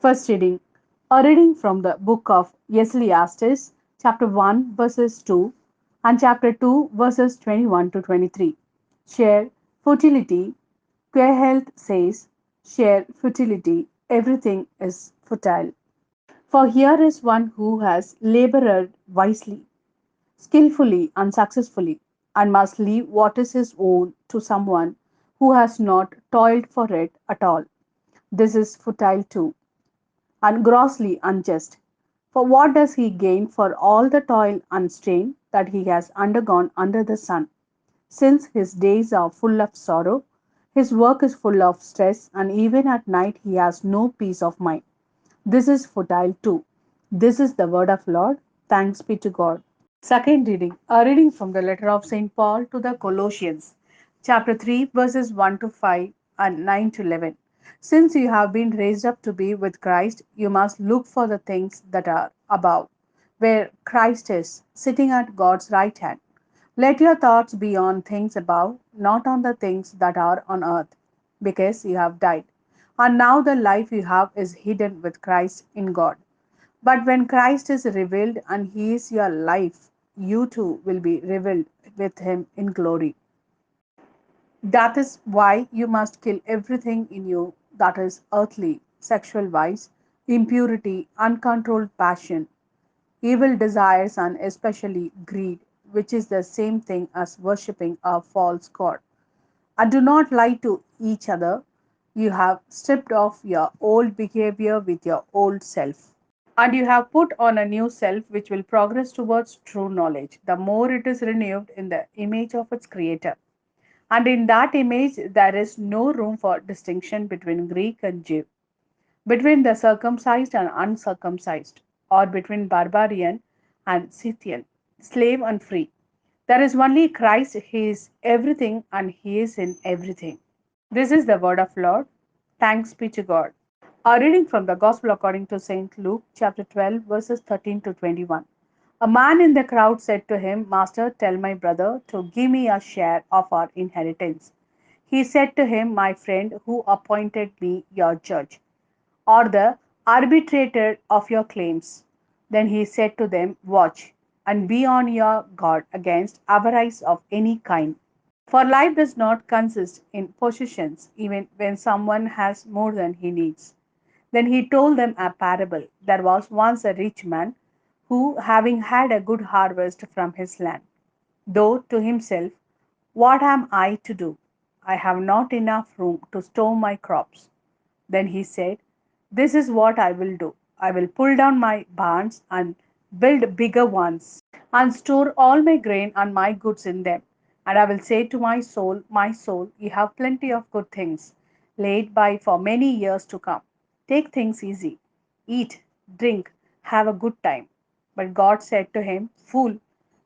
First reading. A reading from the book of Ecclesiastes, chapter 1, verses 2, and chapter 2, verses 21 to 23. Share futility. Health says, share futility. Everything is futile. For here is one who has labored wisely, skillfully, and successfully, and must leave what is his own to someone who has not toiled for it at all. This is futile too and grossly unjust. For what does he gain for all the toil and strain that he has undergone under the sun? Since his days are full of sorrow, his work is full of stress, and even at night he has no peace of mind. This is futile too. This is the word of Lord. Thanks be to God. Second reading, a reading from the letter of St. Paul to the Colossians, chapter 3, verses 1 to 5 and 9 to 11. Since you have been raised up to be with Christ, you must look for the things that are above, where Christ is, sitting at God's right hand. Let your thoughts be on things above, not on the things that are on earth, because you have died. And now the life you have is hidden with Christ in God. But when Christ is revealed and He is your life, you too will be revealed with Him in glory. That is why you must kill everything in you that is earthly, sexual vice, impurity, uncontrolled passion, evil desires, and especially greed, which is the same thing as worshipping a false God. And do not lie to each other. You have stripped off your old behavior with your old self. And you have put on a new self which will progress towards true knowledge, the more it is renewed in the image of its creator. And in that image, there is no room for distinction between Greek and Jew, between the circumcised and uncircumcised, or between barbarian and Scythian, slave and free. There is only Christ. He is everything and He is in everything. This is the word of Lord. Thanks be to God. A reading from the Gospel according to St. Luke, chapter 12, verses 13 to 21. A man in the crowd said to him, Master, tell my brother to give me a share of our inheritance. He said to him, My friend, who appointed me your judge, or the arbitrator of your claims? Then he said to them, Watch and be on your guard against avarice of any kind. For life does not consist in possessions, even when someone has more than he needs. Then he told them a parable. There was once a rich man who, having had a good harvest from his land, thought to himself, What am I to do? I have not enough room to store my crops. Then he said, This is what I will do. I will pull down my barns and build bigger ones, and store all my grain and my goods in them. And I will say to my soul, you have plenty of good things laid by for many years to come. Take things easy, eat, drink, have a good time. But God said to him, Fool,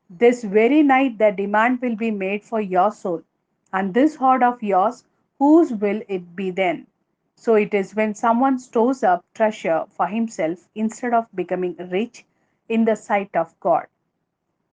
this very night the demand will be made for your soul. And this hoard of yours, whose will it be then? So it is when someone stores up treasure for himself instead of becoming rich in the sight of God